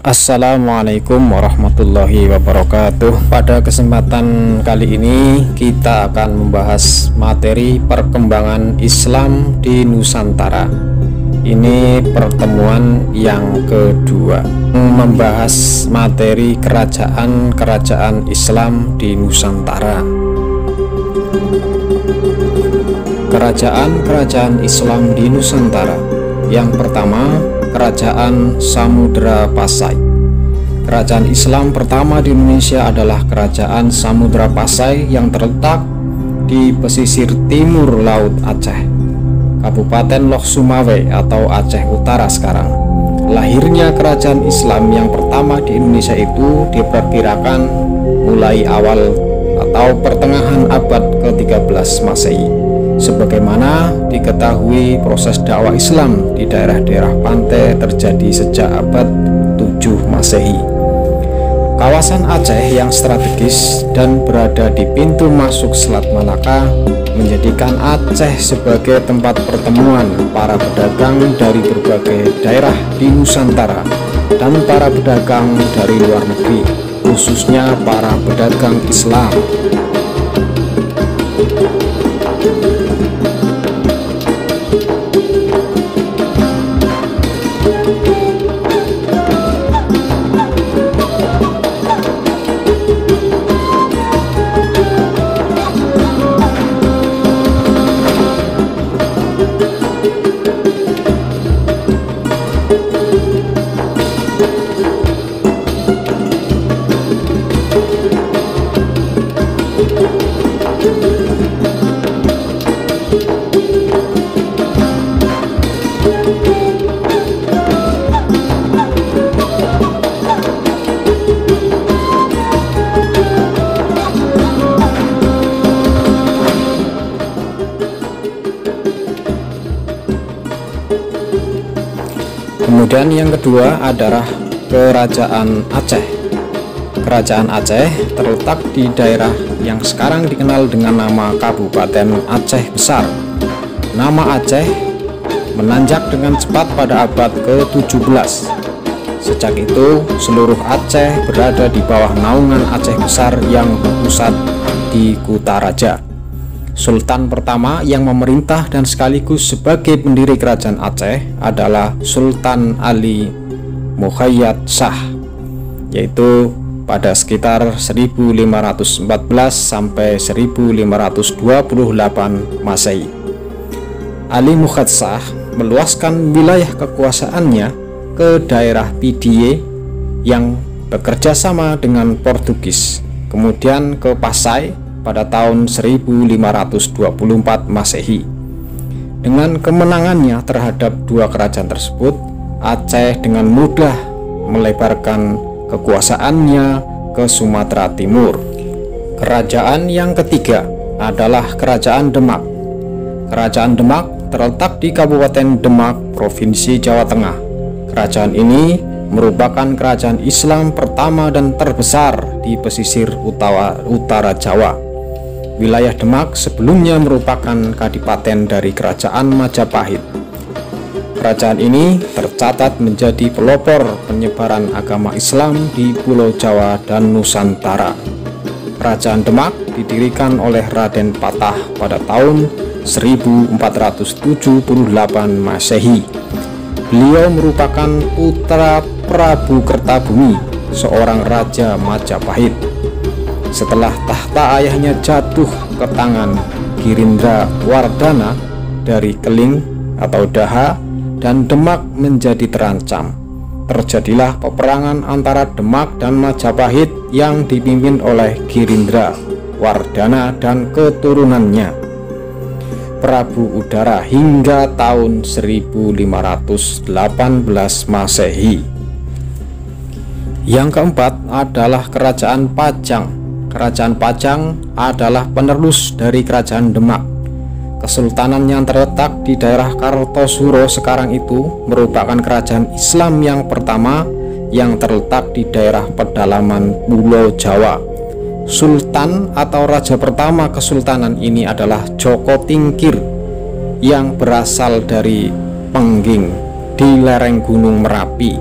Assalamualaikum warahmatullahi wabarakatuh. Pada kesempatan kali ini kita akan membahas materi perkembangan Islam di Nusantara. Ini pertemuan yang kedua, membahas materi kerajaan-kerajaan Islam di Nusantara. Kerajaan-kerajaan Islam di Nusantara. Yang pertama, Kerajaan Samudra Pasai. Kerajaan Islam pertama di Indonesia adalah Kerajaan Samudra Pasai yang terletak di pesisir timur Laut Aceh, Kabupaten Lok Sumawe atau Aceh Utara sekarang. Lahirnya kerajaan Islam yang pertama di Indonesia itu diperkirakan mulai awal atau pertengahan abad ke-13 Masehi. Sebagaimana diketahui, proses dakwah Islam di daerah-daerah pantai terjadi sejak abad 7 Masehi. Kawasan Aceh yang strategis dan berada di pintu masuk Selat Malaka menjadikan Aceh sebagai tempat pertemuan para pedagang dari berbagai daerah di Nusantara dan para pedagang dari luar negeri, khususnya para pedagang Islam. Kemudian yang kedua adalah Kerajaan Aceh. Kerajaan Aceh terletak di daerah yang sekarang dikenal dengan nama Kabupaten Aceh Besar. Nama Aceh menanjak dengan cepat pada abad ke-17. Sejak itu, seluruh Aceh berada di bawah naungan Aceh Besar yang berpusat di Kutaraja. Sultan pertama yang memerintah dan sekaligus sebagai pendiri kerajaan Aceh adalah Sultan Ali Mukhayyad Shah, yaitu pada sekitar 1514 sampai 1528 Masehi. Ali Mukhayyad Shah meluaskan wilayah kekuasaannya ke daerah Pidie yang bekerja sama dengan Portugis, kemudian ke Pasai pada tahun 1524 Masehi. Dengan kemenangannya terhadap dua kerajaan tersebut, Aceh dengan mudah melebarkan kekuasaannya ke Sumatera Timur. Kerajaan yang ketiga adalah Kerajaan Demak. Kerajaan Demak terletak di Kabupaten Demak, Provinsi Jawa Tengah. Kerajaan ini merupakan kerajaan Islam pertama dan terbesar di pesisir utara Jawa. Wilayah Demak sebelumnya merupakan kadipaten dari Kerajaan Majapahit. Kerajaan ini tercatat menjadi pelopor penyebaran agama Islam di Pulau Jawa dan Nusantara. Kerajaan Demak didirikan oleh Raden Patah pada tahun 1478 Masehi. Beliau merupakan putra Prabu Kertabumi, seorang raja Majapahit. Setelah tahta ayahnya jatuh ke tangan Girindra Wardana dari Keling atau Daha dan Demak menjadi terancam, terjadilah peperangan antara Demak dan Majapahit yang dipimpin oleh Girindra Wardana dan keturunannya Prabu Udara hingga tahun 1518 Masehi. Yang keempat adalah Kerajaan Pajang. Kerajaan Pajang adalah penerus dari Kerajaan Demak. Kesultanan yang terletak di daerah Kartosuro sekarang itu merupakan kerajaan Islam yang pertama yang terletak di daerah pedalaman Pulau Jawa. Sultan atau raja pertama kesultanan ini adalah Joko Tingkir yang berasal dari Pengging di lereng Gunung Merapi.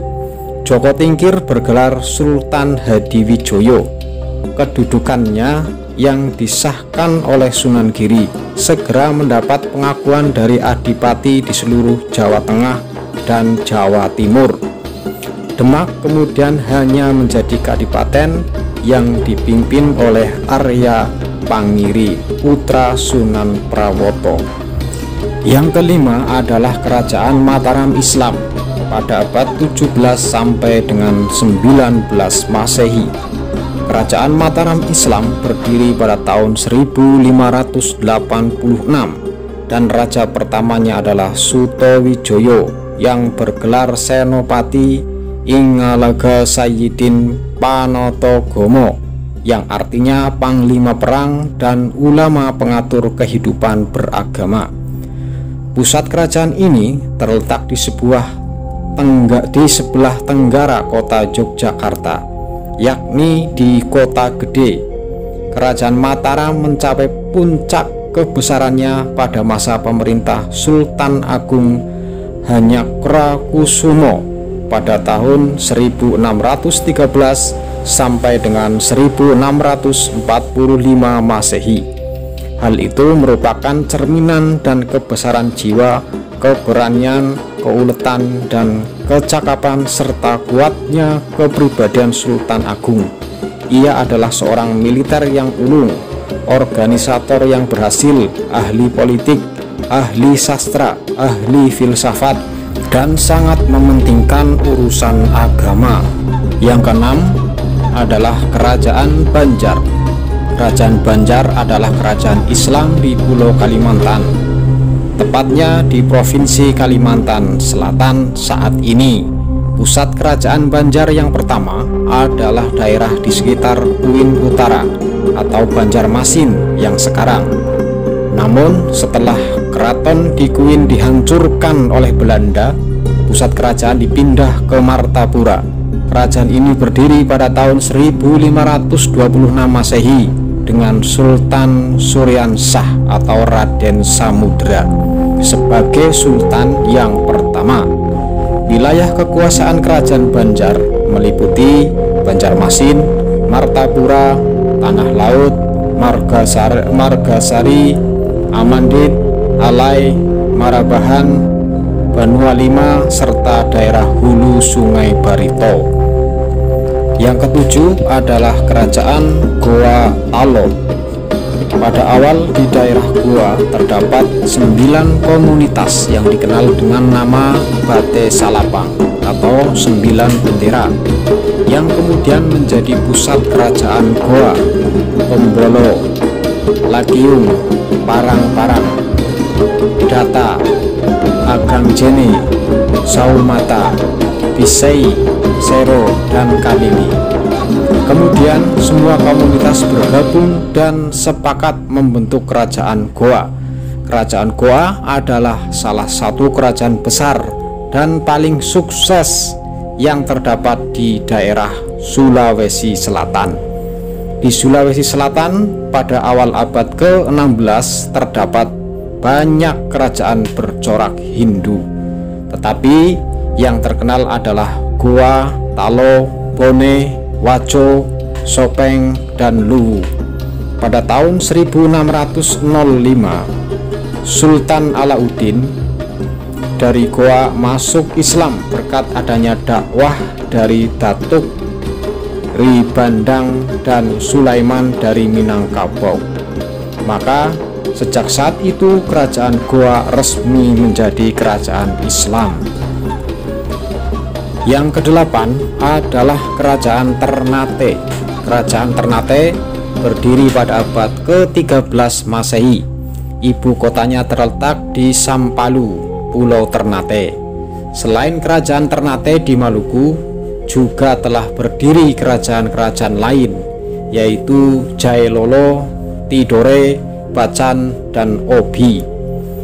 Joko Tingkir bergelar Sultan Hadiwijoyo. Kedudukannya yang disahkan oleh Sunan Giri segera mendapat pengakuan dari adipati di seluruh Jawa Tengah dan Jawa Timur. Demak kemudian hanya menjadi kadipaten yang dipimpin oleh Arya Pangiri, putra Sunan Prawoto. Yang kelima adalah Kerajaan Mataram Islam pada abad 17 sampai dengan 19 Masehi. Kerajaan Mataram Islam berdiri pada tahun 1586 dan raja pertamanya adalah Sutowijoyo yang bergelar Senopati Ingalaga Sayyidin Panotogomo, yang artinya panglima perang dan ulama pengatur kehidupan beragama. Pusat kerajaan ini terletak di sebelah tenggara kota Yogyakarta, yakni di Kota Gede. Kerajaan Mataram mencapai puncak kebesarannya pada masa pemerintah Sultan Agung Hanyakurakusumo pada tahun 1613 sampai dengan 1645 Masehi. Hal itu merupakan cerminan dan kebesaran jiwa, keberanian, keuletan, dan kecakapan serta kuatnya kepribadian Sultan Agung. Ia adalah seorang militer yang ulung, organisator yang berhasil, ahli politik, ahli sastra, ahli filsafat, dan sangat mementingkan urusan agama. Yang keenam adalah Kerajaan Banjar. Kerajaan Banjar adalah kerajaan Islam di Pulau Kalimantan, tepatnya di Provinsi Kalimantan Selatan saat ini. Pusat kerajaan Banjar yang pertama adalah daerah di sekitar Uin Utara atau Banjarmasin yang sekarang. Namun setelah keraton di Kuin dihancurkan oleh Belanda, pusat kerajaan dipindah ke Martapura. Kerajaan ini berdiri pada tahun 1526 Masehi dengan Sultan Suryansah atau Raden Samudra sebagai sultan yang pertama. Wilayah kekuasaan kerajaan Banjar meliputi Banjarmasin, Martapura, Tanah Laut, Margasari, Amandit, Alai, Marabahan, Banua Lima, serta daerah hulu Sungai Barito. Yang ketujuh adalah Kerajaan Goa Talo. Pada awal di daerah Goa terdapat 9 komunitas yang dikenal dengan nama Bate Salapang atau 9 bendera, yang kemudian menjadi pusat kerajaan Goa: Tombolo, Lakiung, Parang-Parang, Data, Agangjene, Saumata, Bisei, Sero, dan Kalili. Kemudian semua komunitas bergabung dan sepakat membentuk Kerajaan Goa. Kerajaan Goa adalah salah satu kerajaan besar dan paling sukses yang terdapat di daerah Sulawesi Selatan. Di Sulawesi Selatan pada awal abad ke-16 terdapat banyak kerajaan bercorak Hindu, tetapi yang terkenal adalah Goa, Talo, Bone, Wajo, Sopeng, dan Luwu. Pada tahun 1605 Sultan Alauddin dari Goa masuk Islam berkat adanya dakwah dari Datuk Ribandang dan Sulaiman dari Minangkabau. Maka sejak saat itu kerajaan Goa resmi menjadi kerajaan Islam. Yang kedelapan adalah Kerajaan Ternate. Kerajaan Ternate berdiri pada abad ke-13 Masehi. Ibu kotanya terletak di Sampalu, Pulau Ternate. Selain Kerajaan Ternate di Maluku, juga telah berdiri kerajaan-kerajaan lain, yaitu Jailolo, Tidore, Bacan, dan Obi.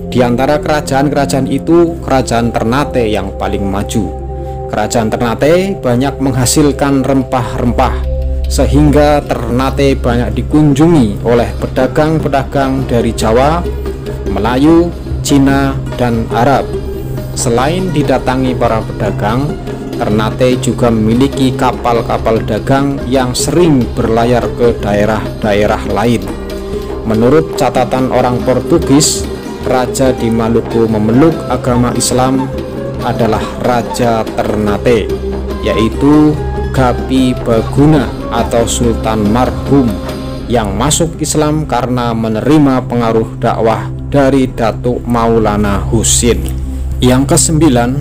Di antara kerajaan-kerajaan itu, Kerajaan Ternate yang paling maju. Kerajaan Ternate banyak menghasilkan rempah-rempah, sehingga Ternate banyak dikunjungi oleh pedagang-pedagang dari Jawa, Melayu, Cina, dan Arab. Selain didatangi para pedagang, Ternate juga memiliki kapal-kapal dagang yang sering berlayar ke daerah-daerah lain. Menurut catatan orang Portugis, raja di Maluku memeluk agama Islam adalah Raja Ternate, yaitu Gapi Baguna atau Sultan Marhum, yang masuk Islam karena menerima pengaruh dakwah dari Datuk Maulana Husin. Yang kesembilan,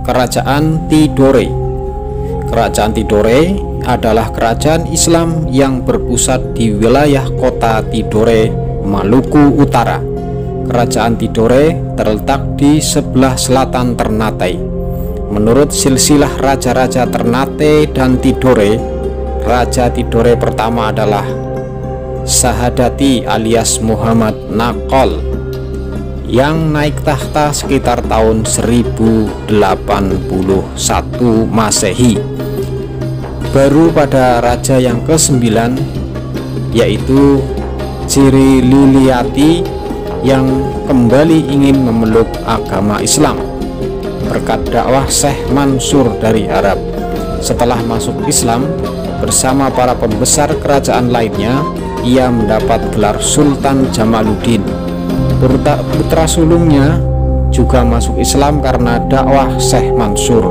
Kerajaan Tidore. Kerajaan Tidore adalah kerajaan Islam yang berpusat di wilayah kota Tidore, Maluku Utara. Kerajaan Tidore terletak di sebelah selatan Ternate. Menurut silsilah raja-raja Ternate dan Tidore, Raja Tidore pertama adalah Sahadati alias Muhammad Nakol, yang naik tahta sekitar tahun 1081 Masehi. Baru pada raja yang ke-9, yaitu Ciri Liliati, yang kembali ingin memeluk agama Islam berkat dakwah Syekh Mansur dari Arab. Setelah masuk Islam bersama para pembesar kerajaan lainnya, ia mendapat gelar Sultan Jamaluddin. Putra sulungnya juga masuk Islam karena dakwah Syekh Mansur.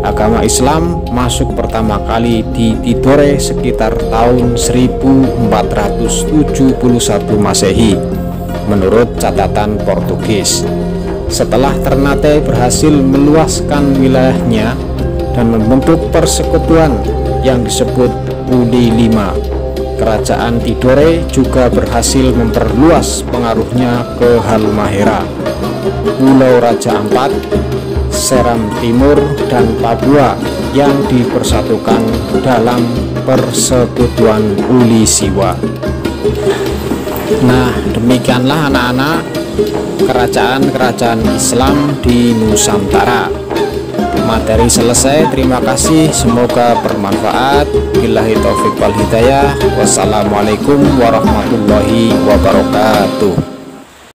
Agama Islam masuk pertama kali di Tidore sekitar tahun 1471 Masehi menurut catatan Portugis. Setelah Ternate berhasil meluaskan wilayahnya dan membentuk persekutuan yang disebut Uli V, Kerajaan Tidore juga berhasil memperluas pengaruhnya ke Halmahera, Pulau Raja Ampat, Seram Timur, dan Papua yang dipersatukan dalam persekutuan Uli Siwa. Nah, demikianlah anak-anak kerajaan-kerajaan Islam di Nusantara. Materi selesai, terima kasih, semoga bermanfaat. Billahi taufiq wal hidayah. Wassalamualaikum warahmatullahi wabarakatuh.